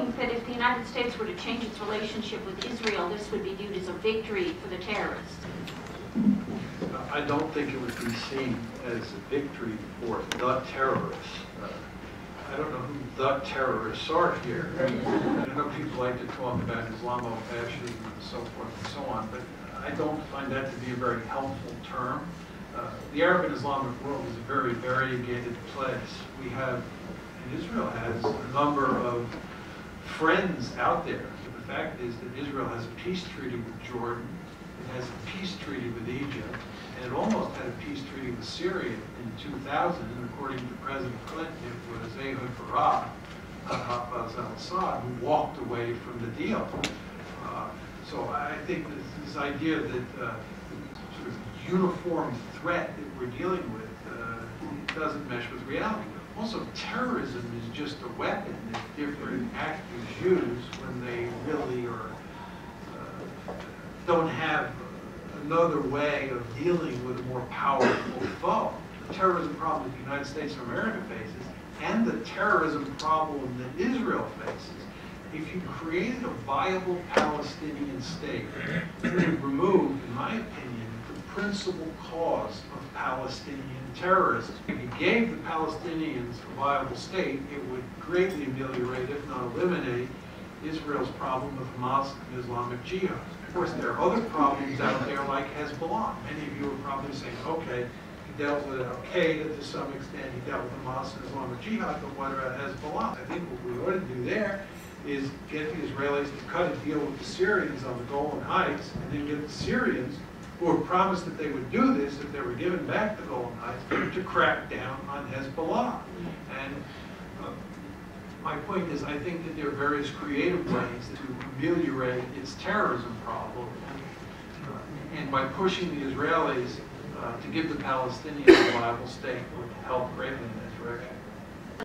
think that if the United States were to change its relationship with Israel, this would be viewed as a victory for the terrorists? I don't think it would be seen as a victory for the terrorists. I don't know who the terrorists are here. I know people like to talk about Islamofascism and so forth and so on, but I don't find that to be a very helpful term. The Arab and Islamic world is a very variegated place. We have, and Israel has, a number of friends out there. But the fact is that Israel has a peace treaty with Jordan, it has a peace treaty with Egypt, and it almost had a peace treaty with Syria in 2000, and according to President Clinton, it was Ehud Barak, Hafez al-Assad, who walked away from the deal. So I think this idea that sort of uniform threat that we're dealing with doesn't mesh with reality. Also, terrorism is just a weapon that different actors use when they really don't have another way of dealing with a more powerful foe. The terrorism problem that the United States of America faces and the terrorism problem that Israel faces, if you created a viable Palestinian state, you would remove, in my opinion, the principal cause of Palestinian terrorism. If you gave the Palestinians a viable state, it would greatly ameliorate, if not eliminate, Israel's problem of Hamas and Islamic Jihad. Of course, there are other problems out there like Hezbollah. Many of you are probably saying, okay, he dealt with Al-Qaeda to some extent, he dealt with Hamas and Islamic Jihad, but what about Hezbollah? I think what we ought to do there is get the Israelis to cut a deal with the Syrians on the Golan Heights, and then get the Syrians, who were promised that they would do this if they were given back the Golan Heights, to crack down on Hezbollah. And my point is, I think that there are various creative ways to ameliorate its terrorism problem, and by pushing the Israelis to give the Palestinians a viable state would help greatly in that direction.